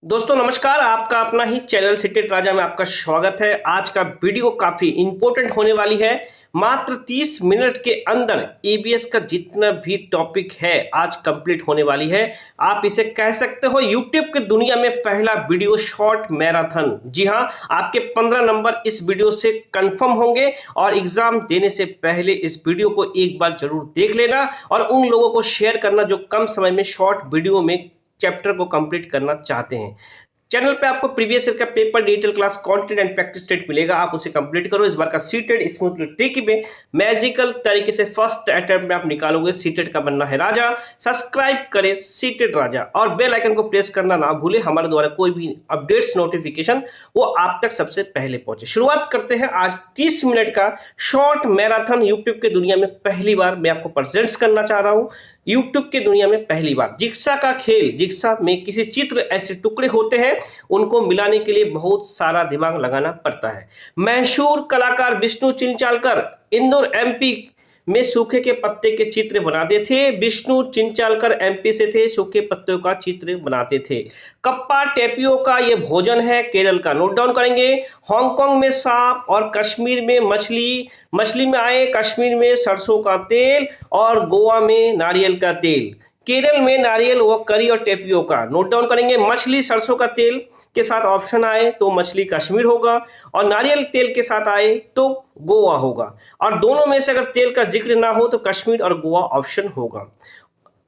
दोस्तों नमस्कार, आपका अपना ही चैनल सीटेट राजा में आपका स्वागत है। आज का वीडियो काफी इंपॉर्टेंट होने वाली है। मात्र 30 मिनट के अंदर ईबीएस का जितना भी टॉपिक है आज कंप्लीट होने वाली है। आप इसे कह सकते हो यूट्यूब की दुनिया में पहला वीडियो शॉर्ट मैराथन। जी हाँ, आपके 15 नंबर इस वीडियो से कंफर्म होंगे और एग्जाम देने से पहले इस वीडियो को एक बार जरूर देख लेना और उन लोगों को शेयर करना जो कम समय में शॉर्ट वीडियो में चैप्टर को कंप्लीट करना चाहते हैं। चैनल पे आपको प्रीवियस ईयर का paper detail class content and practice set मिलेगा, आप उसे कंप्लीट करो। इस बार का सीटेट स्मूथली ट्रिकी में मैजिकल तरीके से फर्स्ट अटेम्प्ट में आप निकालोगे। सीटेट का बनना है राजा। सब्सक्राइब करें सीटेट राजा और बेल आइकन को प्रेस करना ना भूले, हमारे द्वारा कोई भी अपडेट्स नोटिफिकेशन वो आप तक सबसे पहले पहुंचे। शुरुआत करते हैं आज 30 मिनट का शॉर्ट मैराथन। यूट्यूब के दुनिया में पहली बार मैं आपको प्रेजेंट्स करना चाह रहा हूं। यूट्यूब के दुनिया में पहली बार जिक्सा का खेल। जिक्सा में किसी चित्र ऐसे टुकड़े होते हैं, उनको मिलाने के लिए बहुत सारा दिमाग लगाना पड़ता है। मशहूर कलाकार विष्णु चिंचालकर इंदौर एमपी में सूखे के पत्ते के चित्र बनाते थे। विष्णु चिंचालकर एमपी से थे, सूखे पत्तों का चित्र बनाते थे। कप्पा टेपियो का ये भोजन है केरल का, नोट डाउन करेंगे। हांगकांग में सांप और कश्मीर में मछली। मछली में आए कश्मीर में सरसों का तेल और गोवा में नारियल का तेल। केरल में नारियल व करी और टेपियोका, नोट डाउन करेंगे। मछली सरसों का तेल के साथ ऑप्शन आए तो मछली कश्मीर होगा और नारियल तेल के साथ आए तो गोवा होगा, और दोनों में से अगर तेल का जिक्र ना हो तो कश्मीर और गोवा ऑप्शन होगा।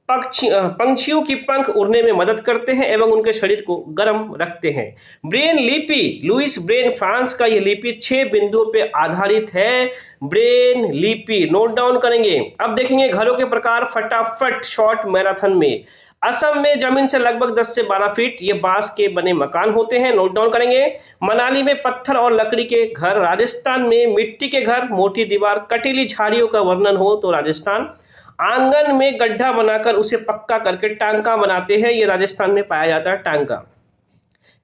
पंछियों की पंख उड़ने में मदद करते हैं एवं उनके शरीर को गर्म रखते हैं। ब्रेन लिपि, लुइस ब्रेन फ्रांस का यह लिपि 6 बिंदुओं पे आधारित है। ब्रेन लिपि नोट डाउन करेंगे। अब देखेंगे घरों के प्रकार फटाफट शॉर्ट मैराथन में। असम में जमीन से लगभग 10 से 12 फीट ये बांस के बने मकान होते हैं, नोट डाउन करेंगे। मनाली में पत्थर और लकड़ी के घर। राजस्थान में मिट्टी के घर, मोटी दीवार, कटीली झाड़ियों का वर्णन हो तो राजस्थान। आंगन में गड्ढा बनाकर उसे पक्का करके टांका बनाते हैं, ये राजस्थान में पाया जाता है टांका।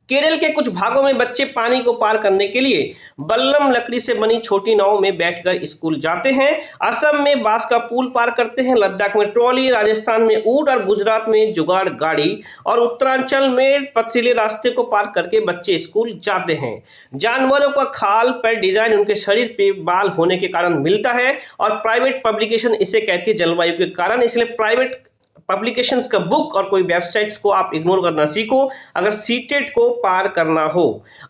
केरल के कुछ भागों में बच्चे पानी को पार करने के लिए बल्लम लकड़ी से बनी छोटी नाव में बैठकर स्कूल जाते हैं। असम में बांस का पुल पार करते हैं। लद्दाख में ट्रॉली, राजस्थान में ऊंट और गुजरात में जुगाड़ गाड़ी और उत्तरांचल में पथरीले रास्ते को पार करके बच्चे स्कूल जाते हैं। जानवरों का खाल पर डिजाइन उनके शरीर पे बाल होने के कारण मिलता है और प्राइवेट पब्लिकेशन इसे कहती है जलवायु के कारण, इसलिए प्राइवेट पब्लिकेशंस का बुक और कोई वेबसाइट्स को आप इग्नोर करना सीखो अगर सीटेट को पार करना हो।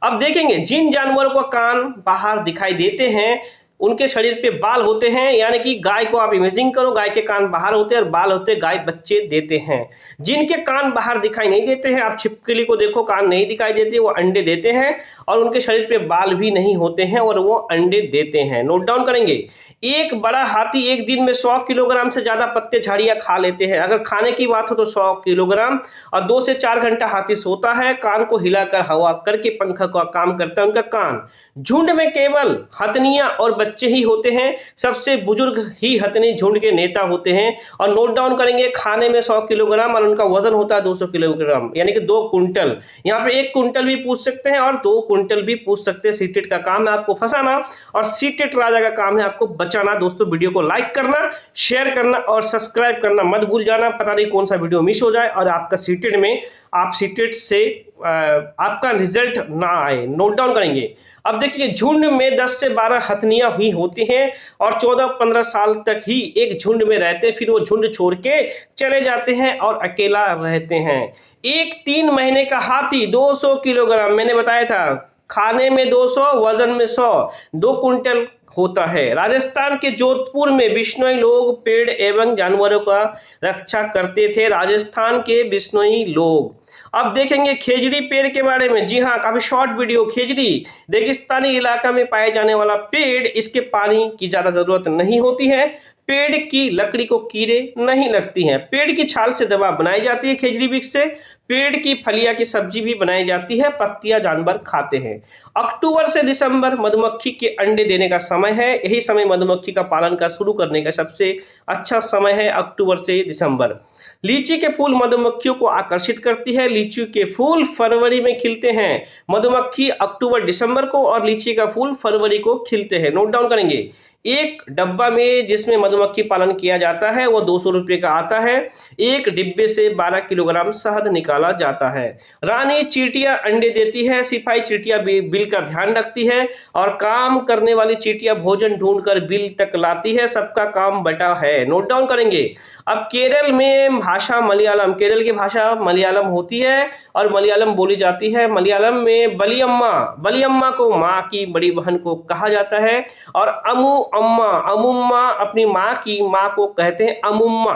अब देखेंगे जिन जानवरों का कान बाहर दिखाई देते हैं उनके शरीर पे बाल होते हैं, यानी कि गाय को आप इमेजिन करो, गाय के कान बाहर होते हैं और बाल होते हैं, गाय बच्चे देते हैं। जिनके कान बाहर दिखाई नहीं देते हैं, आप छिपकली को देखो, कान नहीं दिखाई देते, वो अंडे देते हैं और उनके शरीर पे बाल भी नहीं होते हैं और वो अंडे देते हैं, नोट डाउन करेंगे। एक बड़ा हाथी एक दिन में 100 किलोग्राम से ज्यादा पत्ते झाड़ियां खा लेते हैं। अगर खाने की बात हो तो 100 किलोग्राम, और 2 से 4 घंटा हाथी सोता है। कान को हिलाकर हवा करके पंख का काम करता है उनका कान। झुंड में केवल हथनियां और बच्चे ही होते हैं। सबसे बुजुर्ग ही हथनी झुंड के नेता होते हैं। और नोट डाउन करेंगे खाने में 100 किलोग्राम और उनका वजन होता है 200 किलोग्राम, यानी कि 2 कुंटल। यहाँ पे 1 कुंटल भी पूछ सकते हैं और 2 कुंटल भी पूछ सकते हैं। सीटेट का काम है आपको फंसाना और सीटेट राजा का काम है आपको बचाना। दोस्तों वीडियो को लाइक करना, शेयर करना और सब्सक्राइब करना मत भूल जाना, पता नहीं कौन सा वीडियो मिस हो जाए और आपका सीटेट में आप सीटेट से आपका रिजल्ट ना आए, नोट डाउन करेंगे। अब देखिए झुंड में 10 से 12 हथनियां ही होती हैं और 14-15 साल तक ही एक झुंड में रहते हैं, फिर वो झुंड छोड़ के चले जाते हैं और अकेला रहते हैं। एक 3 महीने का हाथी 200 किलोग्राम, मैंने बताया था, खाने में 200, वजन में 100, 2 कुंटल होता है। राजस्थान के जोधपुर में बिश्नोई लोग पेड़ एवं जानवरों का रक्षा करते थे। राजस्थान के बिश्नोई लोग। अब देखेंगे खेजड़ी पेड़ के बारे में। जी हाँ, काफी शॉर्ट वीडियो। खेजड़ी रेगिस्तानी इलाका में पाए जाने वाला पेड़, इसके पानी की ज्यादा जरूरत नहीं होती है। पेड़ की लकड़ी को कीड़े नहीं लगती हैं। पेड़ की छाल से दवा बनाई जाती है खेजड़ी वृक्ष से। पेड़ की फलियां की सब्जी भी बनाई जाती है। पत्तियां जानवर खाते हैं। अक्टूबर से दिसंबर मधुमक्खी के अंडे देने का समय है। यही समय मधुमक्खी का पालन का शुरू करने का सबसे अच्छा समय है, अक्टूबर से दिसंबर। लीची के फूल मधुमक्खियों को आकर्षित करती है। लीची के फूल फरवरी में खिलते हैं। मधुमक्खी अक्टूबर दिसंबर को और लीची का फूल फरवरी को खिलते हैं, नोट डाउन करेंगे। एक डब्बा में जिसमें मधुमक्खी पालन किया जाता है वो 200 रुपये का आता है। एक डिब्बे से 12 किलोग्राम शहद निकाला जाता है। रानी चींटियां अंडे देती है, सिपाही चींटियां बिल का ध्यान रखती है और काम करने वाली चींटियां भोजन ढूंढकर बिल तक लाती है। सबका काम बटा है। नोट डाउन करेंगे। अब केरल में भाषा मलयालम, केरल की भाषा मलयालम होती है और मलयालम बोली जाती है। मलयालम में बलियम्मा, बलियम्मा को माँ की बड़ी बहन को कहा जाता है और अमुम्मा अपनी माँ की माँ को कहते हैं अमुम्मा।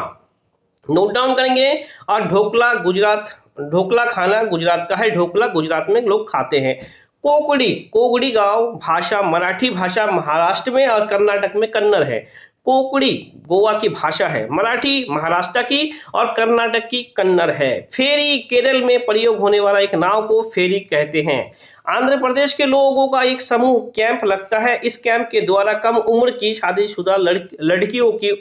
नोट डाउन करेंगे। और ढोकला गुजरात, ढोकला खाना गुजरात का है। ढोकला गुजरात में लोग खाते हैं। कोकड़ी, कोगड़ी गांव भाषा मराठी भाषा महाराष्ट्र में और कर्नाटक में कन्नड़ है। कोकड़ी गोवा की भाषा है, मराठी महाराष्ट्र की और कर्नाटक की कन्नड़ है। फेरी केरल में प्रयोग होने वाला एक नाव को फेरी कहते हैं। आंध्र प्रदेश के लोगों का एक समूह कैंप लगता है। इस कैंप के द्वारा कम उम्र की शादीशुदा लड़कियों की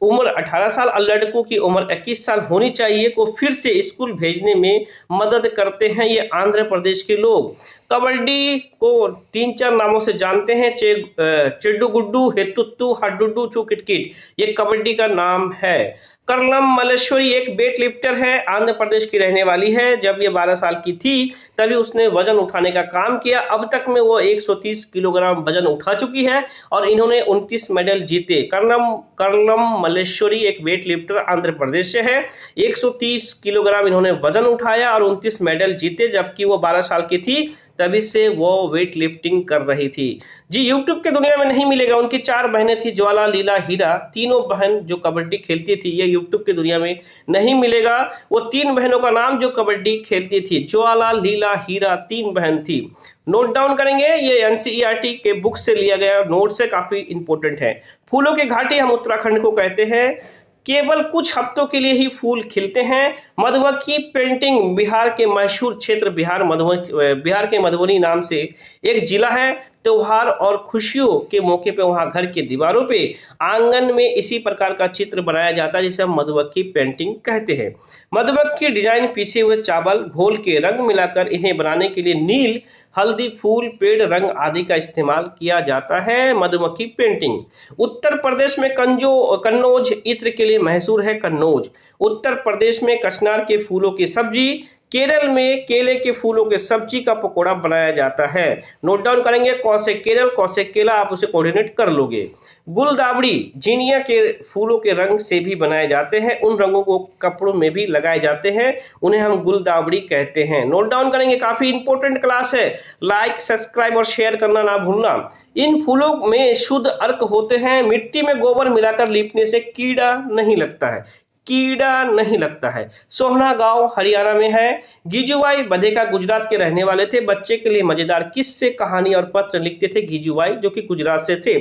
उम्र 18 साल और लड़कों की उम्र 21 साल होनी चाहिए को फिर से स्कूल भेजने में मदद करते हैं ये आंध्र प्रदेश के लोग। कबड्डी को 3-4 नामों से जानते हैं। चिड्डू गुड्डू, हेतुत्तू, हड्डुड्डू, चू किटकिट, ये कबड्डी का नाम है। करलम मल्लेश्वरी एक वेट लिफ्टर है, आंध्र प्रदेश की रहने वाली है। जब ये 12 साल की थी तभी उसने वजन उठाने का काम किया। अब तक में वो 130 किलोग्राम वजन उठा चुकी है और इन्होंने 29 मेडल जीते। करलम मल्लेश्वरी एक वेट लिफ्टर आंध्र प्रदेश से है। 130 किलोग्राम इन्होंने वजन उठाया और 29 मेडल जीते। जबकि वो 12 साल की थी तभी से वो वेट लिफ्टिंग कर रही थी। जी यूट्यूब के दुनिया में नहीं मिलेगा। उनकी 4 बहनें थी, ज्वाला, लीला, हीरा। तीनों बहन जो कबड्डी खेलती थी, ये यूट्यूब के दुनिया में नहीं मिलेगा। वो 3 बहनों का नाम जो कबड्डी खेलती थी, ज्वाला, लीला, हीरा, 3 बहन थी। नोट डाउन करेंगे। ये एनसीईआरटी के बुक से लिया गया नोट से काफी इंपॉर्टेंट है। फूलों की घाटी हम उत्तराखंड को कहते हैं। केवल कुछ हफ्तों के लिए ही फूल खिलते हैं। मधुमक्खी पेंटिंग बिहार के मशहूर क्षेत्र बिहार के मधुबनी नाम से एक जिला है। त्योहार और खुशियों के मौके पे वहां घर के दीवारों पे, आंगन में इसी प्रकार का चित्र बनाया जाता है जिसे हम मधुमक्खी पेंटिंग कहते हैं। मधुमक्खी डिजाइन पीसे हुए चावल घोल के रंग मिलाकर इन्हें बनाने के लिए नील, हल्दी, फूल, पेड़ रंग आदि का इस्तेमाल किया जाता है। मधुमक्खी पेंटिंग उत्तर प्रदेश में कन्नौज इत्र के लिए मशहूर है। कन्नौज उत्तर प्रदेश में कचनार के फूलों की सब्जी, केरल में केले के फूलों के सब्जी का पकौड़ा बनाया जाता है। नोट डाउन करेंगे। कौसे केरल, कौसे केला, आप उसे कोऑर्डिनेट कर लोगे। गुलदावड़ी जिनिया के फूलों के रंग से भी बनाए जाते हैं। उन रंगों को कपड़ों में भी लगाए जाते हैं, उन्हें हम गुलदावड़ी कहते हैं। नोट डाउन करेंगे। काफी इंपॉर्टेंट क्लास है। लाइक, सब्सक्राइब और शेयर करना ना भूलना। इन फूलों में शुद्ध अर्क होते हैं। मिट्टी में गोबर मिलाकर लीपने से कीड़ा नहीं लगता है, कीड़ा नहीं लगता है। सोहना गांव हरियाणा में है। गीजूबाई बधेका गुजरात के रहने वाले थे। बच्चे के लिए मजेदार किस्से, कहानी और पत्र लिखते थे गीजूबाई, जो कि गुजरात से थे।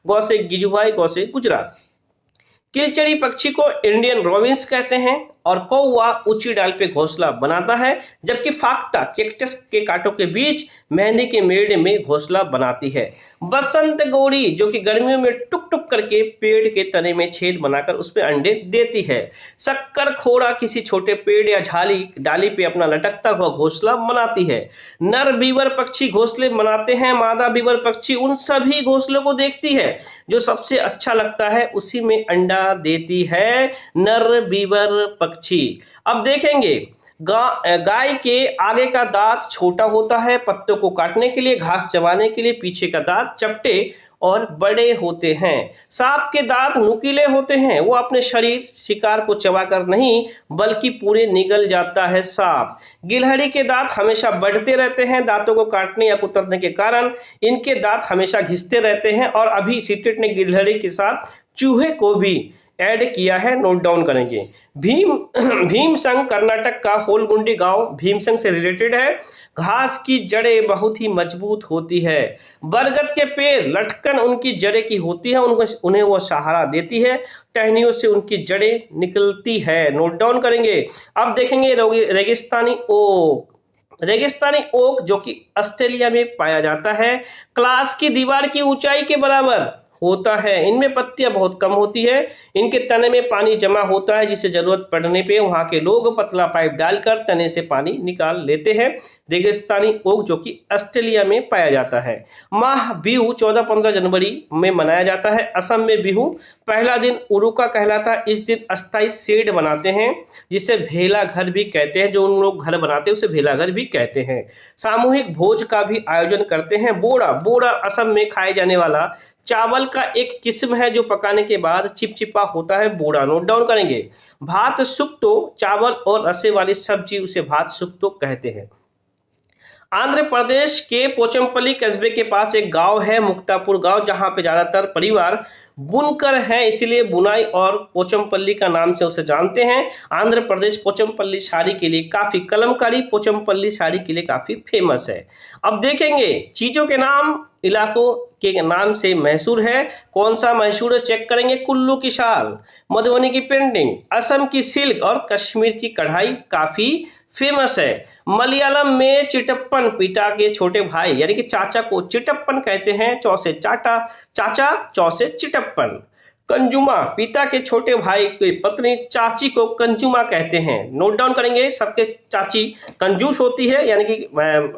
गौ से गीजूबाई, गौ से गुजरात। किलचड़ी पक्षी को इंडियन रोबिन्स कहते हैं और कौवा ऊंची डाल पे घोंसला बनाता है, जबकि फाख्ता कैक्टस के कांटों के बीच मेहंदी के मेड़ में घोंसला बनाती है। बसंत गौरी जो कि गर्मियों में टुक टुक करके पेड़ के तने में छेद बनाकर उसमें अंडे देती है। शक्कर खोड़ा किसी छोटे पेड़ या डाली पे अपना लटकता हुआ घोंसला बनाती है। नर बीवर पक्षी घोंसले बनाते हैं। मादा बीवर पक्षी उन सभी घोंसलों को देखती है जो सबसे अच्छा लगता है, उसी में अंडा देती है नर बीवर पक्षी। अब देखेंगे, गाय के आगे का दांत छोटा होता है पत्तों को काटने के लिए, घास चबाने के लिए। पीछे का दांत चपटे और बड़े होते हैं। सांप के दांत नुकीले होते हैं। वो अपने शरीर शिकार को चबाकर नहीं बल्कि पूरे निगल जाता है सांप। गिलहरी के दांत हमेशा बढ़ते रहते हैं। दांतों को काटने या कुतरने के कारण इनके दांत हमेशा घिसते रहते हैं। और अभी सीटेट ने गिलहरी के साथ चूहे को भी ऐड किया है। नोट डाउन करेंगे। भीमसंग कर्नाटक का होलगुंडी गांव भीमसंग से रिलेटेड है। घास की जड़ें बहुत ही मजबूत होती है। बरगद के पेड़ लटकन उनकी जड़ें की होती है, उन्हें वो सहारा देती है। टहनियों से उनकी जड़ें निकलती है। नोट डाउन करेंगे। अब देखेंगे रेगिस्तानी ओक। रेगिस्तानी ओक जो कि ऑस्ट्रेलिया में पाया जाता है। क्लास की दीवार की ऊंचाई के बराबर होता है। इनमें पत्तियां बहुत कम होती है। इनके तने में पानी जमा होता है, जिसे जरूरत पड़ने पे वहां के लोग पतला पाइप डालकर तने से पानी निकाल लेते हैं। रेगिस्तानी ओक जो कि ऑस्ट्रेलिया में पाया जाता है। माह बिहू 14-15 जनवरी में मनाया जाता है। असम में बिहू पहला दिन उरुका कहलाता है। इस दिन अस्थायी शेड बनाते हैं, जिसे भेला घर भी कहते हैं। जो उन लोग घर बनाते हैं उसे भेला घर भी कहते हैं। सामूहिक भोज का भी आयोजन करते हैं। बोड़ा बोड़ा असम में खाए जाने वाला चावल का एक किस्म है, जो पकाने के बाद चिपचिपा होता है। बोड़ा नोट डाउन करेंगे। भात सुक्तो चावल और रसे वाली सब्जी, उसे भात सुक्तो कहते हैं। आंध्र प्रदेश के पोचमपल्ली कस्बे के पास एक गांव है, मुक्तापुर गांव, जहां पे ज्यादातर परिवार बुनकर हैं, इसीलिए बुनाई और पोचमपल्ली का नाम से उसे जानते हैं। आंध्र प्रदेश पोचमपल्ली साड़ी के लिए काफी, कलमकारी पोचमपल्ली साड़ी के लिए काफी फेमस है। अब देखेंगे चीजों के नाम इलाकों के नाम से मशहूर है। कौन सा मशहूर है चेक करेंगे। कुल्लू की शाल, मधुबनी की पेंटिंग, असम की सिल्क और कश्मीर की कढ़ाई काफी फेमस है। मलयालम में चिटप्पन, पिता के छोटे भाई यानी कि चाचा को चिटप्पन कहते हैं। चौ से चाटा चाचा, चौ से चिटप्पन। कंजुमा, पिता के छोटे भाई की पत्नी चाची को कंजुमा कहते हैं। नोट डाउन करेंगे। सबके चाची कंजूस होती है, यानी कि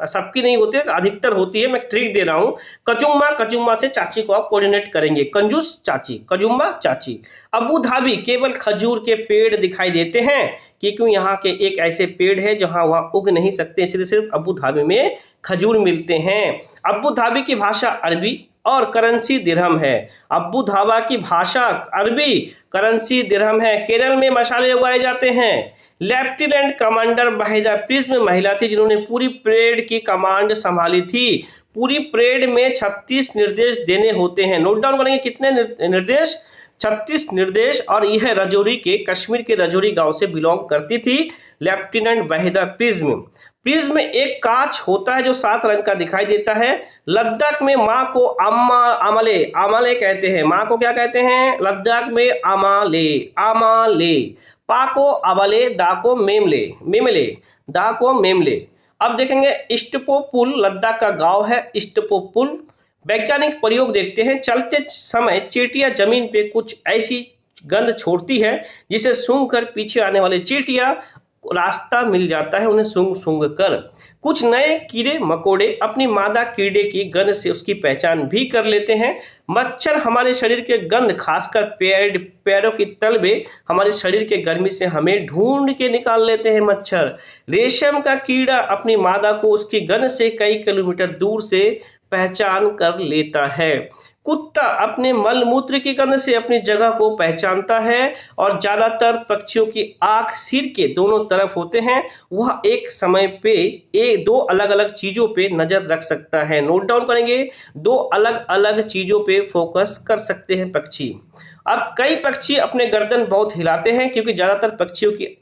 सबकी नहीं होती है, अधिकतर होती है। मैं ट्रिक दे रहा हूं। कजुम्मा, कजुम्मा से चाची को आप कोऑर्डिनेट करेंगे। कंजूस चाची, कजुम्मा चाची। अबू धाबी केवल खजूर के पेड़ दिखाई देते हैं, क्योंकि यहाँ के एक ऐसे पेड़ है जहां वहां उग नहीं सकते, इसलिए सिर्फ अबू धाबी में खजूर मिलते हैं। अबू धाबी की भाषा अरबी और करेंसी दिरहम है। अबू धाबा की भाषा अरबी, करेंसी दिरहम है। केरल में मसाले उगाए जाते हैं। लेफ्टिनेंट कमांडर वाहिदा प्रिज्म महिला थी, जिन्होंने पूरी परेड की कमांड संभाली थी। पूरी परेड में 36 निर्देश देने होते हैं। नोट डाउन करेंगे कितने निर्देश, 36 निर्देश। और यह रजौरी के, कश्मीर के रजौरी गांव से बिलोंग करती थी लेफ्टिनेंट वाहिदा प्रिज्म। प्रिज्म एक कांच होता है जो 7 रंग का दिखाई देता है। लद्दाख में माँ को अम्मा, आमाले, आमाले कहते हैं। माँ को क्या कहते हैं लद्दाख में? आमाले, आमाले। पा को अबले, दा को मेमले, मेमले, दा को मेमले। अब देखेंगे इस्टपो पुल, लद्दाख का गांव है इस्टपो पुल। वैज्ञानिक प्रयोग देखते हैं। चलते समय चींटियां जमीन पे कुछ ऐसी गंध छोड़ती है, जिसे सूंघ कर पीछे आने वाले चींटियां रास्ता मिल जाता है उन्हें सूंघ सूंघ कर। कुछ नए कीड़े मकोड़े अपनी मादा कीड़े की गंध से उसकी पहचान भी कर लेते हैं। मच्छर हमारे शरीर के गंध, खासकर पैरों की तलबे, हमारे शरीर के गर्मी से हमें ढूंढ के निकाल लेते हैं मच्छर। रेशम का कीड़ा अपनी मादा को उसकी गंध से कई किलोमीटर दूर से पहचान कर लेता है। कुत्ता अपने मल मूत्र की गंध से अपनी जगह को पहचानता है। और ज्यादातर पक्षियों की आंख सिर के दोनों तरफ होते हैं। वह एक समय पे दो अलग अलग चीजों पे नजर रख सकता है। नोट डाउन करेंगे। 2 अलग अलग चीजों पे फोकस कर सकते हैं पक्षी। अब कई पक्षी अपने गर्दन बहुत हिलाते हैं, क्योंकि ज्यादातर पक्षियों की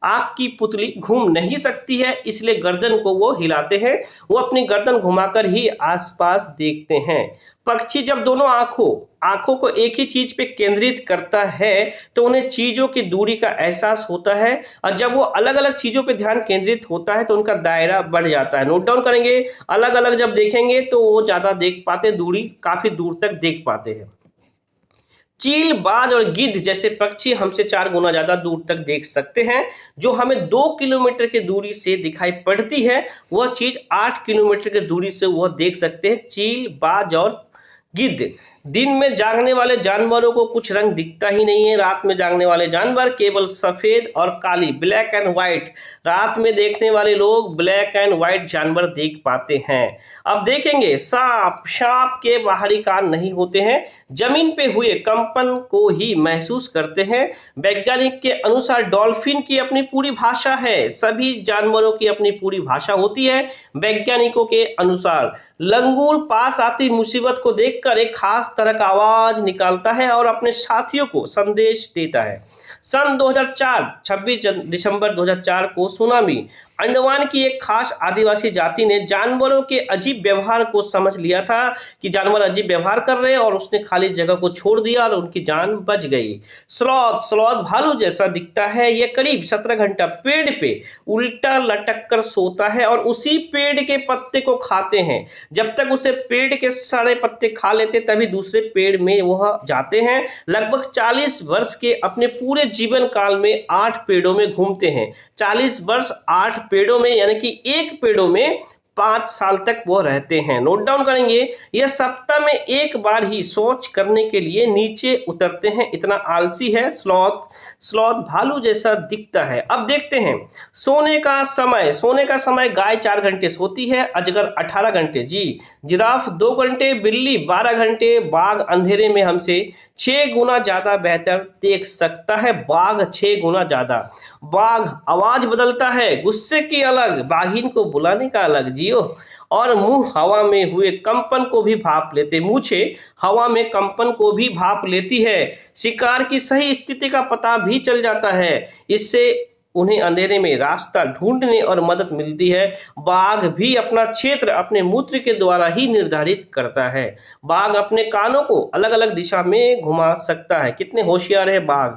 आंख की पुतली घूम नहीं सकती है, इसलिए गर्दन को वो हिलाते हैं। वो अपनी गर्दन घुमाकर ही आसपास देखते हैं। पक्षी जब दोनों आंखों को एक ही चीज पे केंद्रित करता है, तो उन्हें चीजों की दूरी का एहसास होता है। और जब वो अलग अलग चीजों पे ध्यान केंद्रित होता है, तो उनका दायरा बढ़ जाता है। नोट डाउन करेंगे। अलग अलग जब देखेंगे तो वो ज्यादा देख पाते, दूरी काफी दूर तक देख पाते हैं। चील, बाज और गिद्ध जैसे पक्षी हमसे 4 गुना ज्यादा दूर तक देख सकते हैं। जो हमें 2 किलोमीटर की दूरी से दिखाई पड़ती है, वह चीज 8 किलोमीटर की दूरी से वह देख सकते हैं। चील, बाज और गिद्ध। दिन में जागने वाले जानवरों को कुछ रंग दिखता ही नहीं है। रात में जागने वाले जानवर केवल सफेद और काली, ब्लैक एंड व्हाइट। रात में देखने वाले लोग ब्लैक एंड व्हाइट जानवर देख पाते हैं। अब देखेंगे सांप के बाहरी कान नहीं होते हैं, जमीन पे हुए कंपन को ही महसूस करते हैं। वैज्ञानिक के अनुसार डॉल्फिन की अपनी पूरी भाषा है। सभी जानवरों की अपनी पूरी भाषा होती है। वैज्ञानिकों के अनुसार लंगूर पास आती मुसीबत को देखकर एक खास तरह का आवाज निकालता है और अपने साथियों को संदेश देता है। सन 2004, 26 दिसंबर 2004 को सुनामी अंडमान की एक खास आदिवासी जाति ने जानवरों के अजीब व्यवहार को समझ लिया था कि जानवर अजीब व्यवहार कर रहे हैं और उसने खाली जगह को छोड़ दिया और उनकी जान बच गई। स्लॉथ स्लॉथ भालू जैसा दिखता है। यह करीब 17 घंटा पेड़ पे उल्टा लटक कर सोता है और उसी पेड़ के पत्ते को खाते हैं। जब तक उसे पेड़ के सारे पत्ते खा लेते तभी दूसरे पेड़ में वह जाते हैं। लगभग 40 वर्ष के अपने पूरे जीवन काल में 8 पेड़ों में घूमते हैं। 40 वर्ष 8 पेड़ों में, यानी कि एक पेड़ों में 5 साल तक वो रहते हैं। नोट डाउन करेंगे, यह सप्ताह में एक बार ही शौच करने के लिए नीचे उतरते हैं। इतना आलसी है स्लॉथ। स्लॉथ भालू जैसा दिखता है। अब देखते हैं सोने का समय। सोने का समय गाय 4 घंटे सोती है, अजगर 18 घंटे, जी, जिराफ 2 घंटे, बिल्ली 12 घंटे, बाघ अंधेरे में हमसे 6 गुना ज्यादा बेहतर देख सकता है। बाघ 6 गुना ज्यादा। बाघ आवाज बदलता है, गुस्से की अलग, बाघिन को बुलाने का अलग, जियो। और मुंह हवा में हुए कंपन को भी भाप लेते, मूछे हवा में कंपन को भी भाप लेती है। शिकार की सही स्थिति का पता भी चल जाता है। इससे उन्हें अंधेरे में रास्ता ढूंढने और मदद मिलती है। बाघ भी अपना क्षेत्र अपने मूत्र के द्वारा ही निर्धारित करता है। बाघ अपने कानों को अलग अलग दिशा में घुमा सकता है। कितने होशियार है बाघ।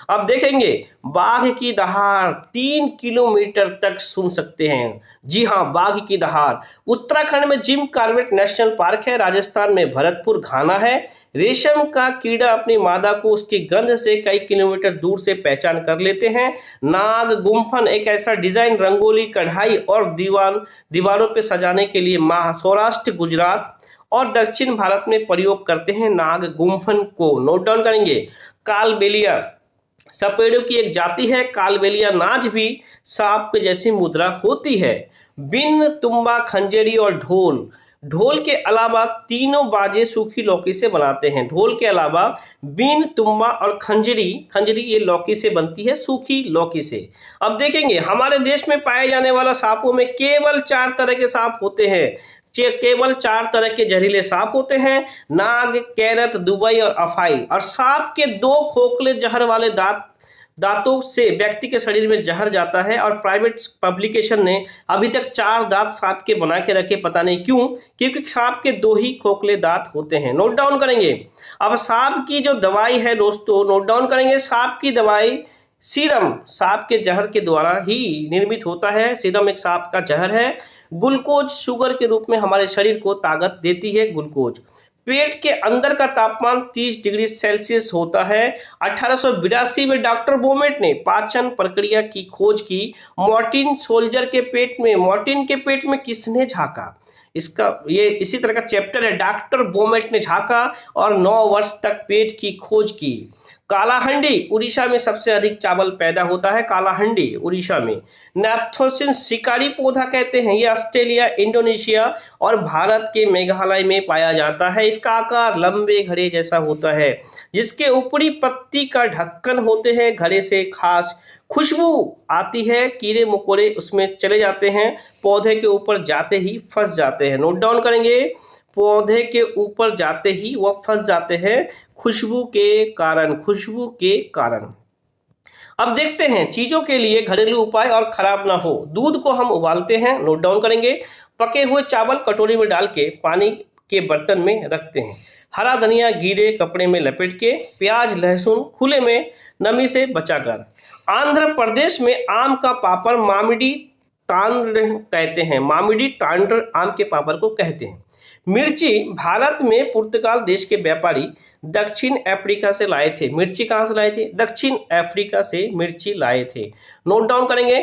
अब देखेंगे बाघ की दहाड़ 3 किलोमीटर तक सुन सकते हैं। जी हाँ, बाघ की दहाड़। उत्तराखंड में जिम कॉर्बेट नेशनल पार्क है। राजस्थान में भरतपुर घाना है। रेशम का कीड़ा अपनी मादा को उसकी गंध से कई किलोमीटर दूर से पहचान कर लेते हैं। नाग गुम्फन एक ऐसा डिजाइन रंगोली, कढ़ाई और दीवारों पे सजाने के लिए सौराष्ट्र, गुजरात और दक्षिण भारत में प्रयोग करते हैं नाग गुम्फन को। नोट डाउन करेंगे। कालबेलिया सपेड़ों की एक जाति है। कालबेलिया नाच भी सांप के जैसी मुद्रा होती है। बिन, तुम्बा, खंजरी और ढोल। ढोल के अलावा तीनों बाजे सूखी लौकी से बनाते हैं। ढोल के अलावा बीन, तुम्बा और खंजरी, खंजरी ये लौकी से बनती है, सूखी लौकी से। अब देखेंगे हमारे देश में पाए जाने वाला सांपों में केवल 4 तरह के सांप होते हैं। केवल 4 तरह के जहरीले सांप होते हैं, नाग, कैरत, दुबई और अफाई। और सांप के 2 खोखले जहर वाले दांतों से व्यक्ति के शरीर में जहर जाता है। और प्राइवेट पब्लिकेशन ने अभी तक 4 दांत सांप के बना के रखे, पता नहीं क्यों, क्योंकि सांप के 2 ही खोखले दांत होते हैं। नोट डाउन करेंगे। अब सांप की जो दवाई है दोस्तों, नोट डाउन करेंगे। सांप की दवाई सीरम सांप के जहर के द्वारा ही निर्मित होता है। सीरम एक सांप का जहर है। ग्लूकोज शुगर के रूप में हमारे शरीर को ताकत देती है। ग्लूकोज। पेट के अंदर का तापमान 30 डिग्री सेल्सियस होता है। 1882 में डॉक्टर बोमेट ने पाचन प्रक्रिया की खोज की। मॉर्टिन सोल्जर के पेट में, मॉर्टिन के पेट में किसने झांका? इसका ये इसी तरह का चैप्टर है। डॉक्टर बोमेट ने झांका और 9 वर्ष तक पेट की खोज की। कालाहंडी उड़ीसा में सबसे अधिक चावल पैदा होता है। कालाहंडी उड़ीसा में। नेप्थोसिन शिकारी पौधा कहते हैं। ये ऑस्ट्रेलिया, इंडोनेशिया और भारत के मेघालय में पाया जाता है। इसका आकार लंबे घड़े जैसा होता है, जिसके ऊपरी पत्ती का ढक्कन होते हैं। घड़े से खास खुशबू आती है। कीड़े मकोड़े उसमें चले जाते हैं, पौधे के ऊपर जाते ही फंस जाते हैं। नोट डाउन करेंगे। पौधे के ऊपर जाते ही वह फंस जाते हैं खुशबू के कारण, खुशबू के कारण। अब देखते हैं चीजों के लिए घरेलू उपाय और खराब ना हो। दूध को हम उबालते हैं। नोट डाउन करेंगे। पके हुए चावल कटोरी में डाल के पानी के बर्तन में रखते हैं। हरा धनिया गीले कपड़े में लपेट के, प्याज लहसुन खुले में नमी से बचाकर। आंध्र प्रदेश में आम का पापड़ मामिडी तांड्र कहते हैं। मामिडी तांड्र आम के पापड़ को कहते हैं। मिर्ची भारत में पुर्तगाल देश के व्यापारी दक्षिण अफ्रीका से लाए थे। मिर्ची कहाँ से लाए थे? दक्षिण अफ्रीका से मिर्ची लाए थे। नोट डाउन करेंगे।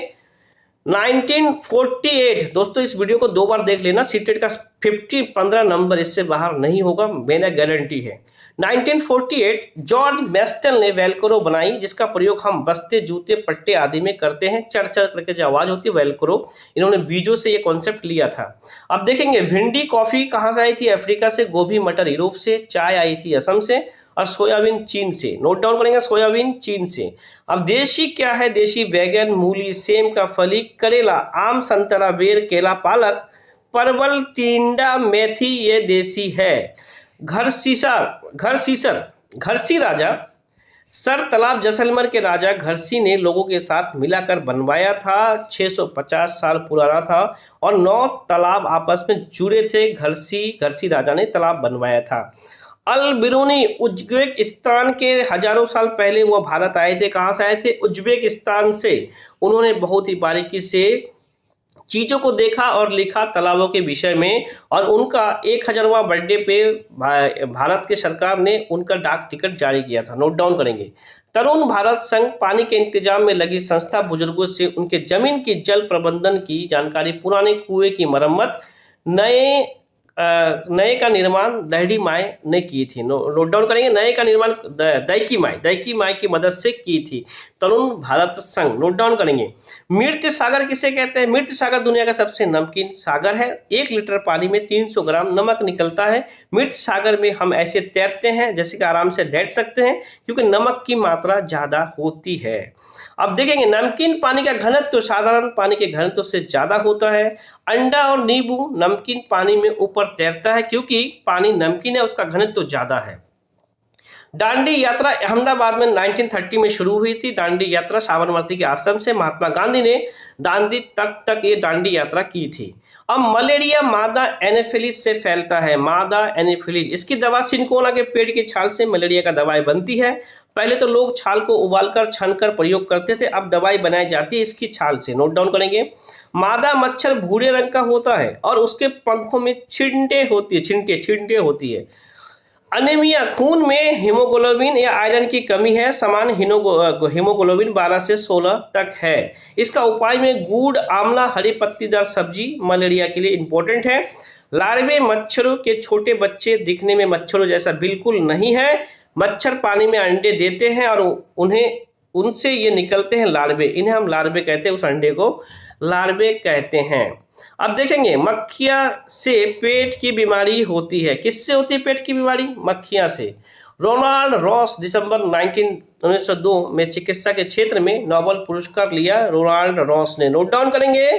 1948 दोस्तों, इस वीडियो को 2 बार देख लेना। सीटेट का 15 नंबर इससे बाहर नहीं होगा, मैंने गारंटी है। 1948 जॉर्ज मेस्टल ने वेलक्रो बनाई, जिसका प्रयोग हम बस्ते, जूते, पट्टे आदि में करते हैं। चर चर करके जो आवाज होती है वेलक्रो, इन्होंने बीजों से ये कॉन्सेप्ट लिया था। अब देखेंगे भिंडी कॉफी कहाँ से आई थी? अफ्रीका से। गोभी मटर यूरोप से। चाय आई थी असम से। और सोयाबीन चीन से। नोट डाउन करेंगे। सोयाबीन चीन से। अब देशी क्या है? देशी बैगन, मूली, सेम का फली, करेला, आम, संतरा, बेर, केला, पालक, परवल, टिंडा, मेथी, ये देशी है। घरसी राजा सर तालाब जैसलमेर के राजा घरसी ने लोगों के साथ मिलाकर बनवाया था। 650 साल पुराना था और 9 तालाब आपस में जुड़े थे। घरसी राजा ने तालाब बनवाया था। अल बिरूनी उज्बेकिस्तान के हजारों साल पहले वो भारत आए थे। कहाँ से आए थे? उज्बेकिस्तान से। उन्होंने बहुत ही बारीकी से चीज़ों को देखा और लिखा तालाबों के विषय में, और उनका 1000वां बर्थडे पे भारत के सरकार ने उनका डाक टिकट जारी किया था। नोट डाउन करेंगे। तरुण भारत संघ पानी के इंतजाम में लगी संस्था बुजुर्गों से उनके जमीन की जल प्रबंधन की जानकारी, पुराने कुएं की मरम्मत, नए का निर्माण दहड़ी माई ने की थी। नोट डाउन करेंगे। नए का निर्माण दैकी माई की मदद से की थी। तरुण भारत संघ। नोट डाउन करेंगे। मृत सागर किसे कहते हैं? मृत सागर दुनिया का सबसे नमकीन सागर है। 1 लीटर पानी में 300 ग्राम नमक निकलता है। मृत सागर में हम ऐसे तैरते हैं जैसे कि आराम से लेट सकते हैं, क्योंकि नमक की मात्रा ज्यादा होती है। अब देखेंगे, नमकीन पानी का घनत्व तो साधारण पानी के घनत्व से ज्यादा होता है। अंडा और नींबू नमकीन पानी में ऊपर तैरता है, क्योंकि पानी नमकीन है, उसका घनत्व तो ज्यादा है। दांडी यात्रा अहमदाबाद में 1930 में शुरू हुई थी। दांडी यात्रा साबरमती के आश्रम से महात्मा गांधी ने दांडी तक ये दांडी यात्रा की थी। अब मलेरिया मादा एनोफिलीज से फैलता है। मादा एनोफिलीज, इसकी दवा सिनकोना के पेड़ की छाल से मलेरिया का दवाई बनती है। पहले तो लोग छाल को उबालकर छनकर प्रयोग करते थे, अब दवाई बनाई जाती है इसकी छाल से। नोट डाउन करेंगे। मादा मच्छर भूरे रंग का होता है और उसके पंखों में छिंटे होती है। अनीमिया, खून में हीमोग्लोबिन या आयरन की कमी है। समान हीमोग्लोबिन 12 से 16 तक है। इसका उपाय में गुड़, आंवला, हरी पत्तीदार सब्जी मलेरिया के लिए इंपॉर्टेंट है। लार्वे मच्छरों के छोटे बच्चे दिखने में मच्छरों जैसा बिल्कुल नहीं है। मच्छर पानी में अंडे देते हैं और उनसे ये निकलते हैं लार्वे। इन्हें हम लार्वे कहते हैं, उस अंडे को लार्वे कहते हैं। अब देखेंगे, मक्खियां से पेट की बीमारी होती है। किससे होती है पेट की बीमारी? मक्खियां से। रोनाल्ड रॉस दिसंबर 1902 में चिकित्सा के क्षेत्र में नोबेल पुरस्कार लिया रोनाल्ड रॉस ने। नोट डाउन करेंगे।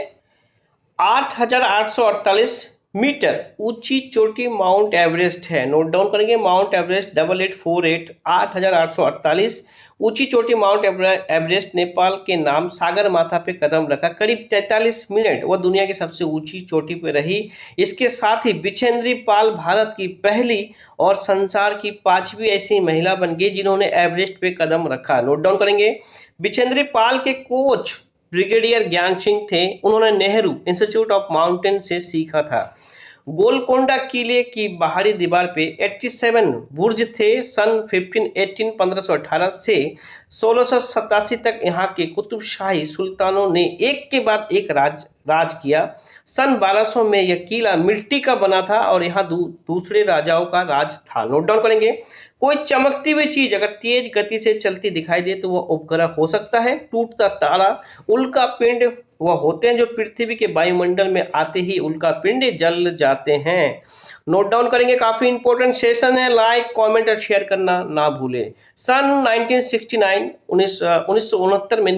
8,848 मीटर ऊंची चोटी माउंट एवरेस्ट है। नोट डाउन करेंगे। माउंट एवरेस्ट 8848 8,848 ऊंची चोटी माउंट एवरेस्ट नेपाल के नाम सागर माथा पे कदम रखा। करीब 43 मिनट वह दुनिया की सबसे ऊंची चोटी पे रही। इसके साथ ही बिछेंद्री पाल भारत की पहली और संसार की 5वीं ऐसी महिला बन गई जिन्होंने एवरेस्ट पे कदम रखा। नोट डाउन करेंगे। बिछेंद्री पाल के कोच ब्रिगेडियर ज्ञान सिंह थे। उन्होंने नेहरू इंस्टीट्यूट ऑफ माउंटेन से सीखा था। गोलकोंडा किले की बाहरी दीवार पे 87 बुर्ज थे। सन 1518 से 1687 तक यहाँ के कुतुबशाही सुल्तानों ने एक के बाद एक राज किया। सन 1200 में यह किला मिट्टी का बना था और यहाँ दूसरे राजाओं का राज था। नोट डाउन करेंगे। कोई चमकती हुई चीज अगर तेज गति से चलती दिखाई दे तो वह उपग्रह हो सकता है। टूटता तारा, उल्का पिंड वह होते हैं जो पृथ्वी के वायुमंडल में आते ही उल्का पिंड जल जाते हैं। नोट डाउन करेंगे। काफी इंपॉर्टेंट सेशन है। लाइक, कमेंट और शेयर करना ना भूलें। सन 1969 में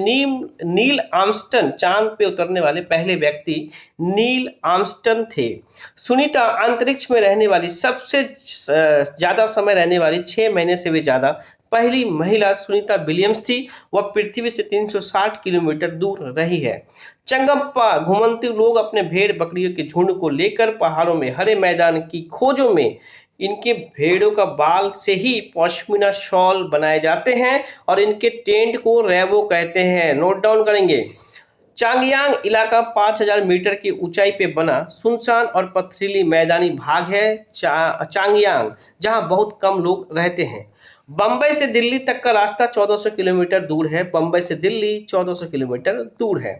नील आर्मस्ट्रांग चांद पे उतरने वाले पहले व्यक्ति नील आर्मस्ट्रांग थे। सुनीता अंतरिक्ष में रहने वाली सबसे ज्यादा समय रहने वाली 6 महीने से भी ज्यादा पहली महिला सुनीता विलियम्स थी। वह पृथ्वी से 360 किलोमीटर दूर रही है। चंगप्पा घुमंतू लोग अपने भेड़ बकरियों के झुंड को लेकर पहाड़ों में हरे मैदान की खोजों में इनके भेड़ों का बाल से ही पश्मीना शॉल बनाए जाते हैं और इनके टेंट को रैबो कहते हैं। नोट डाउन करेंगे। चांगयांग इलाका 5000 मीटर की ऊंचाई पे बना सुनसान और पथरीली मैदानी भाग है चांगयांग, जहां बहुत कम लोग रहते हैं। बंबई से दिल्ली तक का रास्ता 1400 किलोमीटर दूर है। बंबई से दिल्ली 1400 किलोमीटर दूर है।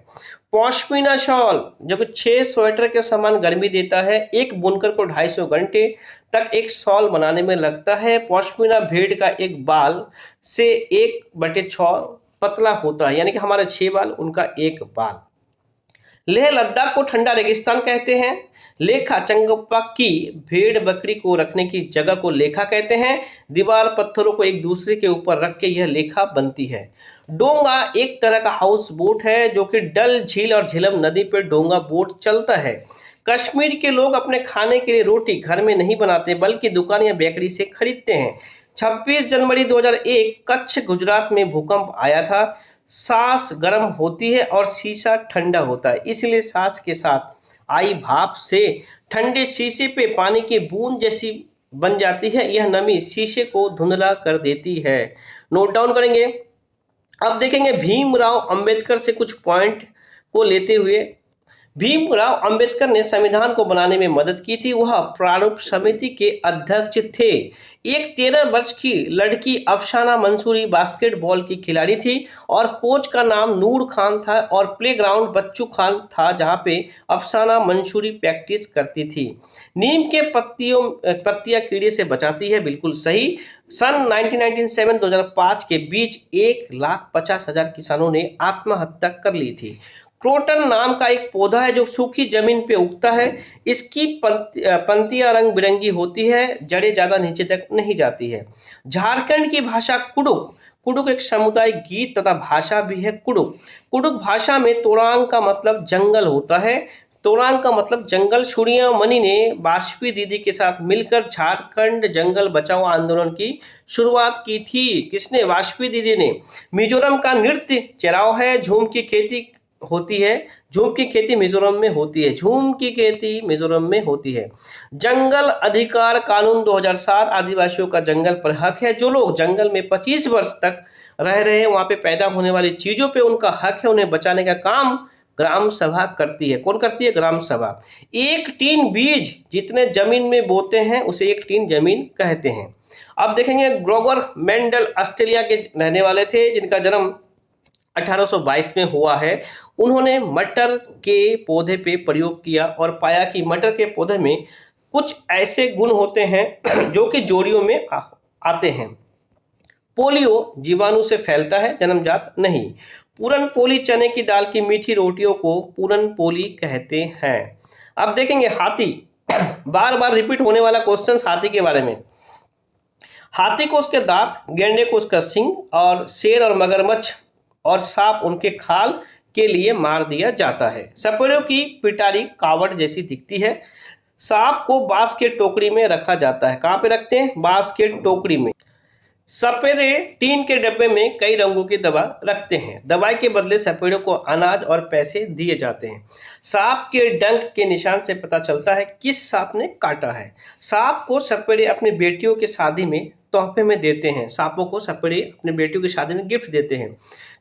पश्मीना शॉल जो कि 6 स्वेटर के समान गर्मी देता है। एक बुनकर को 250 घंटे तक एक शॉल बनाने में लगता है। पश्मीना भेड़ का एक बाल से 1/6 पतला होता है, यानी कि हमारे 6 बाल, उनका 1 बाल। लेह लद्दाख को ठंडा रेगिस्तान कहते हैं। लेखा चंगप्पा की भेड़ बकरी को रखने की जगह को लेखा कहते हैं। दीवार पत्थरों को एक दूसरे के ऊपर रख के यह लेखा बनती है। डोंगा एक तरह का हाउस बोट है जो कि डल झील और झेलम नदी पर डोंगा बोट चलता है। कश्मीर के लोग अपने खाने के लिए रोटी घर में नहीं बनाते बल्कि दुकान या बेकरी से खरीदते हैं। 26 जनवरी 2001 कच्छ गुजरात में भूकंप आया था। सांस गर्म होती है और शीशा ठंडा होता है, इसलिए सांस के साथ आई भाप से ठंडे शीशे पे पानी की बूंद जैसी बन जाती है। यह नमी शीशे को धुंधला कर देती है। नोट डाउन करेंगे। अब देखेंगे भीमराव अंबेडकर से कुछ पॉइंट को लेते हुए। भीमराव अंबेडकर ने संविधान को बनाने में मदद की थी। वह प्रारूप समिति के अध्यक्ष थे। एक 13 वर्ष की लड़की अफसाना मंसूरी बास्केटबॉल की खिलाड़ी थी और कोच का नाम नूर खान था और प्लेग्राउंड बच्चू खान था, जहां पे अफसाना मंसूरी प्रैक्टिस करती थी। नीम के पत्तियां कीड़े से बचाती है, बिल्कुल सही। सन 1997-2005 के बीच 1,50,000 किसानों ने आत्महत्या कर ली थी। क्रोटन नाम का एक पौधा है जो सूखी जमीन पे उगता है। इसकी पंक्तियां रंग बिरंगी होती है, जड़ें ज्यादा नीचे तक नहीं जाती है। झारखंड की भाषा कुडुक। कुडुक एक सामुदायिक गीत तथा भाषा भी है। कुडुक कुडुक भाषा में तोरांग का मतलब जंगल होता है। तोरांग का मतलब जंगल। सूर्या मणि ने वाजपेयी दीदी के साथ मिलकर झारखंड जंगल बचाओ आंदोलन की शुरुआत की थी। किसने? वाजपेयी दीदी ने। मिजोरम का नृत्य चराव है। झूम की खेती होती है। झूम की खेती मिजोरम में होती है। झूम की खेती मिजोरम में होती है। जंगल अधिकार कानून 2007 आदिवासियों का जंगल पर हक है। जो लोग जंगल में 25 वर्ष तक रह रहे हैं, वहां पे पैदा होने वाली चीजों पे उनका हक है। उन्हें बचाने का काम ग्राम सभा करती है। कौन करती है? ग्राम सभा। एक टीन बीज जितने जमीन में बोते हैं उसे एक टीन जमीन कहते हैं। अब देखेंगे ग्रोगर मेंडल ऑस्ट्रेलिया के रहने वाले थे, जिनका जन्म 1822 में हुआ है। उन्होंने मटर के पौधे पे प्रयोग किया और पाया कि मटर के पौधे में कुछ ऐसे गुण होते हैं जो कि जोड़ियों में आते हैं। पोलियो जीवाणु से फैलता है, जन्मजात नहीं। पूरन पोली चने की दाल की मीठी रोटियों को पूरन पोली कहते हैं। अब देखेंगे हाथी। बार बार रिपीट होने वाला क्वेश्चन हाथी के बारे में। हाथी को उसके दांत, गेंडे को उसका सींग और शेर और मगरमच्छ और सांप उनके खाल के लिए मार दिया जाता है। सपेड़ों की पिटारी कावड़ जैसी दिखती है। सांप को बांस के टोकरी में रखा जाता है। कहाँ पे रखते हैं? बांस के टोकरी में। सपेरे टीन के डब्बे में कई रंगों की दवा रखते हैं। दवाई के बदले सपेड़ों को अनाज और पैसे दिए जाते हैं। सांप के डंक के निशान से पता चलता है किस सांप ने काटा है। सांप को सपेड़े अपनी बेटियों की शादी में तोहफे में देते हैं। सांपों को सपेड़े अपनी बेटियों की शादी में गिफ्ट देते हैं।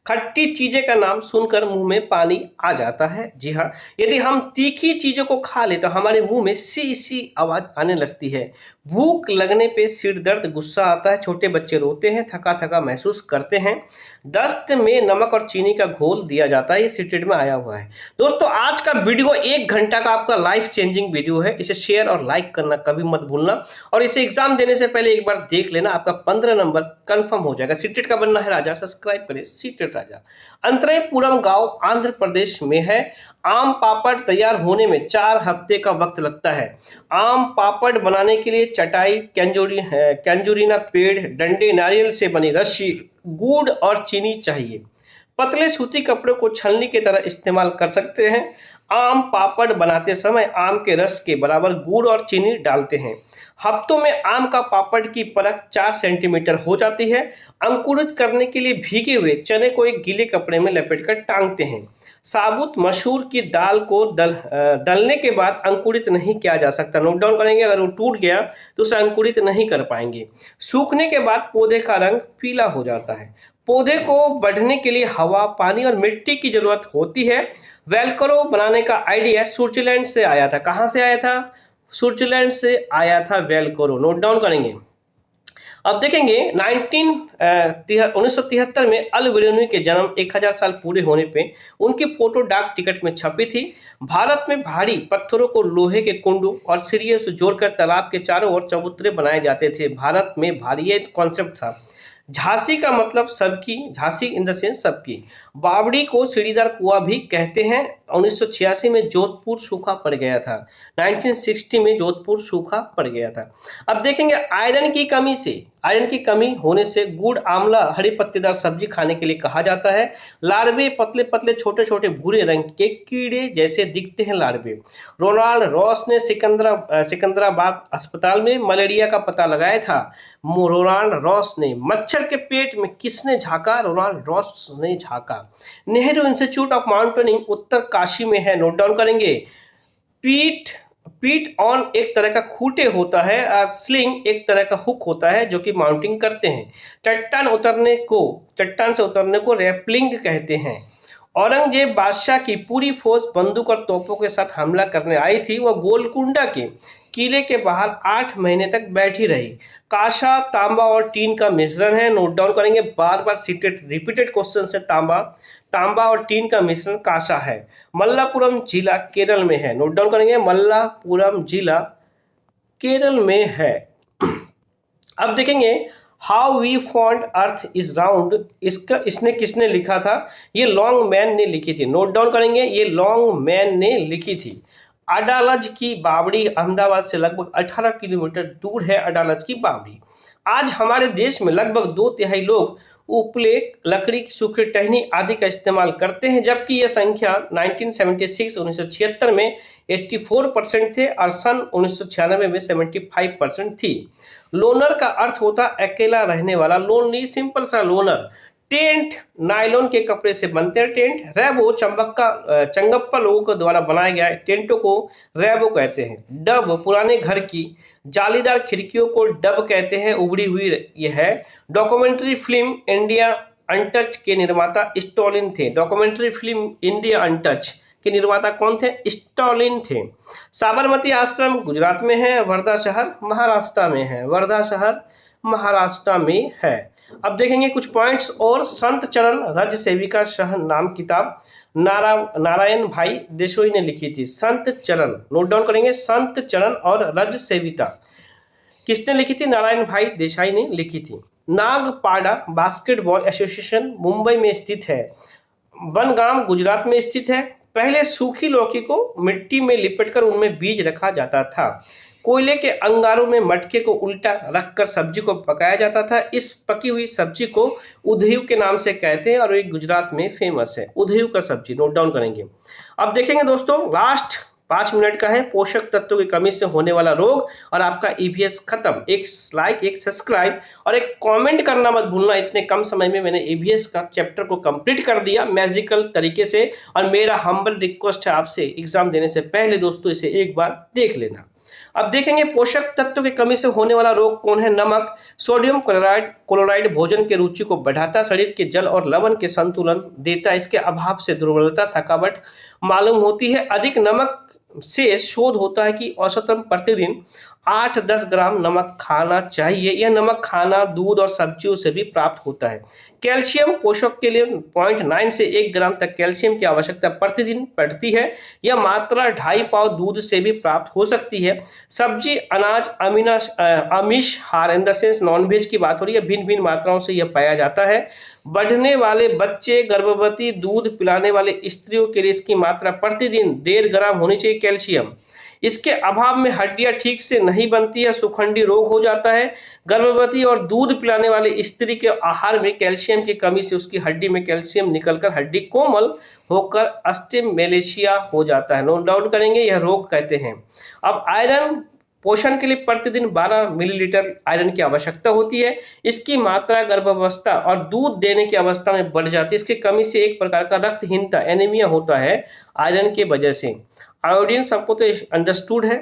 खट्टी चीजें का नाम सुनकर मुंह में पानी आ जाता है। जी हाँ, यदि हम तीखी चीजों को खा ले तो हमारे मुंह में सी सी आवाज आने लगती है। भूख लगने पे सिर दर्द, गुस्सा आता है। छोटे बच्चे रोते हैं, थका थका महसूस करते हैं। दस्त में नमक और चीनी का घोल दिया जाता है। ये सीटेड में आया हुआ है। दोस्तों, आज का वीडियो 1 घंटा का आपका लाइफ चेंजिंग वीडियो है। इसे शेयर और लाइक करना कभी मत भूलना और इसे एग्जाम देने से पहले एक बार देख लेना, आपका 15 नंबर कंफर्म हो जाएगा। सीटेड का बनना है राजा, सब्सक्राइब करें सीटेड राजा। अंतरायपुरम गांव आंध्र प्रदेश में है। आम पापड़ तैयार होने में 4 हफ्ते का वक्त लगता है। आम पापड़ बनाने के लिए चटाई, कैंजुरीना पेड़, डंडे, नारियल से बनी रस्सी, गुड़ और चीनी चाहिए। पतले सूती कपड़ों को छलनी की तरह इस्तेमाल कर सकते हैं। आम पापड़ बनाते समय आम के रस के बराबर गुड़ और चीनी डालते हैं। हफ्तों में आम का पापड़ की परत 4 सेंटीमीटर हो जाती है। अंकुरित करने के लिए भीगे हुए चने को एक गीले कपड़े में लपेटकर टांगते हैं। साबुत मसूर की दाल को दलने के बाद अंकुरित नहीं किया जा सकता। नोट डाउन करेंगे, अगर वो टूट गया तो उसे अंकुरित नहीं कर पाएंगे। सूखने के बाद पौधे का रंग पीला हो जाता है। पौधे को बढ़ने के लिए हवा, पानी और मिट्टी की जरूरत होती है। वेलक्रो बनाने का आइडिया स्विट्जरलैंड से आया था। कहाँ से आया था? स्विट्जरलैंड से आया था वेलक्रो। नोट डाउन करेंगे। अब देखेंगे 1973 में अल बिरूनी के जन्म 1000 साल पूरे होने पे उनकी फोटो डाक टिकट में छपी थी। भारत में भारी पत्थरों को लोहे के कुंडू और सिरियों से जोड़कर तालाब के चारों ओर चबूतरे बनाए जाते थे। भारत में भारी ये कॉन्सेप्ट था। झांसी का मतलब सबकी, झांसी इन द सेंस सबकी। बावड़ी को सीढ़ीदार कुआं भी कहते हैं। 1986 में जोधपुर सूखा पड़ गया था। 1960 में जोधपुर सूखा पड़ गया था। अब देखेंगे आयरन की कमी होने से गुड़, आंवला, हरी पत्तेदार सब्जी खाने के लिए कहा जाता है। लार्वे पतले पतले छोटे छोटे भूरे रंग के कीड़े जैसे दिखते हैं लार्वे। रोनाल्ड रॉस ने सिकंदराबाद अस्पताल में मलेरिया का पता लगाया था। रोनाल्ड रॉस ने मच्छर के पेट में किसने झांका? रोनाल्ड रॉस ने झांका। नेहरू इंस्टीट्यूट ऑफ माउंटेनिंग उत्तर काशी में है, नोट डाउन करेंगे। पीट ऑन एक तरह का खूंटे होता है और स्लिंग एक तरह का हुक होता है जो कि माउंटिंग करते हैं। चट्टान से उतरने को रैपलिंग कहते हैं। औरंगजेब बादशाह की पूरी फौज बंदूक और तोपों के साथ हमला करने आई थी। वह गोलकुंडा के किले के बाहर 8 महीने तक बैठी रही। कांसा, तांबा और टीन का मिश्रण है, नोट डाउन करेंगे। बार बार रिपीटेड क्वेश्चन से तांबा और टीन का मिश्रण कांसा है। मल्लापुरम जिला केरल में है, नोट डाउन करेंगे। मल्लापुरम जिला केरल में है। अब देखेंगे how we found Earth is round, इसने किसने लिखा था? ये लॉन्ग मैन ने लिखी थी, नोट डाउन करेंगे। ये लॉन्ग मैन ने लिखी थी। अडालज की बावड़ी अहमदाबाद से लगभग 18 किलोमीटर दूर है। अडालज की बावड़ी। आज हमारे देश में लगभग 2/3 लोग उपले, लकड़ी की सूखी टहनी आदि का इस्तेमाल करते हैं, जबकि यह संख्या 1976 में 84% थे और सन 1996 में 75% थी। लोनर का अर्थ होता अकेला रहने वाला, लोनली, सिंपल सा लोनर। टेंट नायलॉन के कपड़े से बनते हैं टेंट। रैबो चंगप्पा लोगों के द्वारा बनाए गए टेंटों को रैबो कहते हैं। डब पुराने घर की जालीदार खिड़कियों को डब कहते हैं, उभरी हुई यह है। डॉक्यूमेंट्री फिल्म इंडिया अनटच के निर्माता स्टॉलिन थे। डॉक्यूमेंट्री फिल्म इंडिया अनटच के निर्माता कौन थे? स्टॉलिन थे। साबरमती आश्रम गुजरात में है। वर्धा शहर महाराष्ट्र में है। वर्धा शहर महाराष्ट्र में है। अब देखेंगे कुछ पॉइंट्स और। संत चरण रज सेविका शह नाम किताब नारायण भाई देशोई ने लिखी थी। संत चरण, नोट डाउन करेंगे। संत चरण और रज सेविता किसने लिखी थी? नारायण भाई देसाई ने लिखी थी। नागपाड़ा बास्केटबॉल एसोसिएशन मुंबई में स्थित है। बनगाम गुजरात में स्थित है। पहले सूखी लौकी को मिट्टी में लिपटकर उनमें बीज रखा जाता था। कोयले के अंगारों में मटके को उल्टा रखकर सब्जी को पकाया जाता था। इस पकी हुई सब्जी को उधयू के नाम से कहते हैं और ये गुजरात में फेमस है। उधयू का सब्जी, नोट डाउन करेंगे। अब देखेंगे दोस्तों, लास्ट 5 मिनट का है। पोषक तत्वों की कमी से होने वाला रोग और आपका ईवीएस खत्म। एक लाइक, एक सब्सक्राइब और एक कमेंट करना मत भूलना। इतने कम समय में मैंने ईवीएस का चैप्टर को कंप्लीट कर दिया मैजिकल तरीके से। और मेरा हम्बल रिक्वेस्ट है आपसे, एग्जाम देने से पहले दोस्तों इसे एक बार देख लेना। अब देखेंगे पोषक तत्व की कमी से होने वाला रोग कौन है? नमक। सोडियम क्लोराइड भोजन की रुचि को बढ़ाता, शरीर के जल और लवण के संतुलन देता। इसके अभाव से दुर्बलता, थकावट मालूम होती है। अधिक नमक से शोध होता है कि औसतन प्रतिदिन 8-10 ग्राम नमक खाना चाहिए। यह नमक खाना दूध और सब्जियों से भी प्राप्त होता है। कैल्शियम पोषक के लिए 0.9 से 1 ग्राम तक कैल्शियम की आवश्यकता प्रतिदिन पड़ती है। यह मात्रा 2.5 पाव दूध से भी प्राप्त हो सकती है। सब्जी, अनाज, आमिष हार इन द सेंस नॉनवेज की बात हो रही है, भिन्न भिन्न मात्राओं से यह पाया जाता है। बढ़ने वाले बच्चे, गर्भवती, दूध पिलाने वाले स्त्रियों के लिए इसकी मात्रा प्रतिदिन 1.5 ग्राम होनी चाहिए कैल्शियम। इसके अभाव में हड्डियां ठीक से नहीं बनती है, सुखंडी रोग हो जाता है। गर्भवती और दूध पिलाने वाले स्त्री के आहार में कैल्शियम की कमी से उसकी हड्डी में कैल्शियम निकलकर हड्डी कोमल होकर ऑस्टियोमेलेशिया हो जाता है। नोट डाउन करेंगे, यह रोग कहते हैं। अब आयरन पोषण के लिए प्रतिदिन 12 मिलीलीटर आयरन की आवश्यकता होती है। इसकी मात्रा गर्भावस्था और दूध देने की अवस्था में बढ़ जाती है। इसकी कमी से एक प्रकार का रक्तहीनता, एनीमिया होता है आयरन के वजह से। आयोडीन सबको तो अंडरस्टूड है।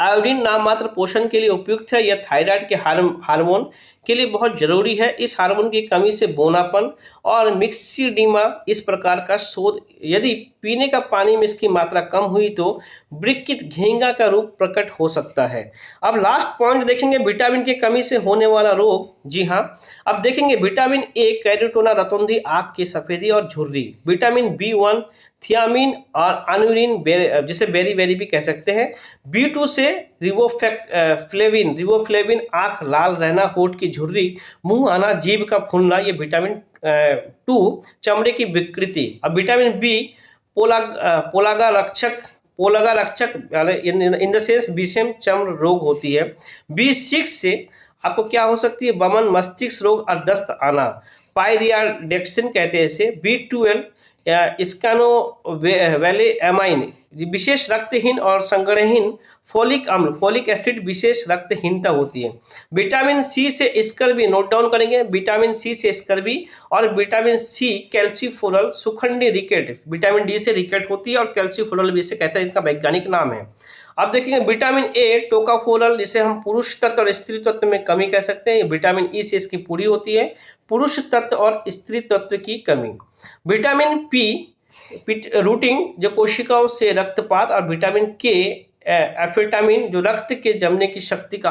आयोडीन नाम मात्र पोषण के लिए उपयुक्त है। यह थायराइड के हार्मोन के लिए बहुत जरूरी है। इस हार्मोन की कमी से बोनापन और मिक्सिडीमा इस प्रकार का शोध। यदि पीने का पानी में इसकी मात्रा कम हुई तो वृक्कित घेंगा का रूप प्रकट हो सकता है। अब लास्ट पॉइंट देखेंगे, विटामिन की कमी से होने वाला रोग। जी हाँ, अब देखेंगे विटामिन ए, कैरोटीन, रतौंधी, आँख की सफेदी और झुर्री। विटामिन B1 थियामिन और अनुरिन, जिसे बेरी बेरी भी कह सकते हैं। B2 से रिबोफ्लेविन आंख लाल रहना, होठ की झुर्री, मुंह आना, जीभ का फूलना, ये विटामिन 2 चमड़े की विकृति। अब विटामिन बी पोलगा रक्षक इन द सेंस विषम चर्म रोग होती है। B6 से आपको क्या हो सकती है, बमन, मस्तिष्क रोग और दस्त आना, पायरियाडेक्सिन कहते हैं इसे। B12 स्कैनो वैले एमाइन विशेष रक्तहीन और संग्रहहीन, फोलिक अम्ल फोलिक एसिड विशेष रक्तहीनता होती है। विटामिन सी से स्कर्वी, नोट डाउन करेंगे, विटामिन सी से स्कर्वी, और विटामिन सी कैल्सीफोरल सुखंडी रिकेट, विटामिन डी से रिकेट होती है और कैल्सीफोरल भी इसे कहते हैं, इनका वैज्ञानिक नाम है। अब देखेंगे विटामिन ए टोकाफोरल, जिसे हम पुरुष तत्व और स्त्री तत्व में कमी कह सकते हैं, विटामिन ई से इसकी पूरी होती है, पुरुष तत्व और स्त्री तत्व की कमी। विटामिन पी रूटिंग, जो कोशिकाओं से रक्तपात, और विटामिन के एफेटामिन, जो रक्त के जमने की शक्ति का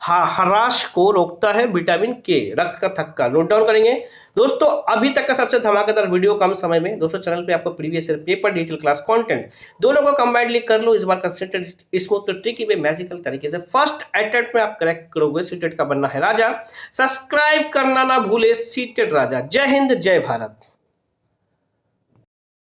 ह्रास को रोकता है, विटामिन के, रक्त का थक्का। नोट डाउन करेंगे दोस्तों। अभी तक का सबसे धमाकेदार वीडियो कम समय में दोस्तों, चैनल पे आपको previous year paper, detail class content दोनों को कंबाइंडली कर लो। इस बार का सीटेट स्मूथ ट्रिकी वे मैजिकल तरीके से फर्स्ट अटेम्प्ट में आप करेक्ट करोगे। सीटेट का बनना है राजा, सब्सक्राइब करना ना भूले। सीटेट राजा। जय हिंद, जय भारत।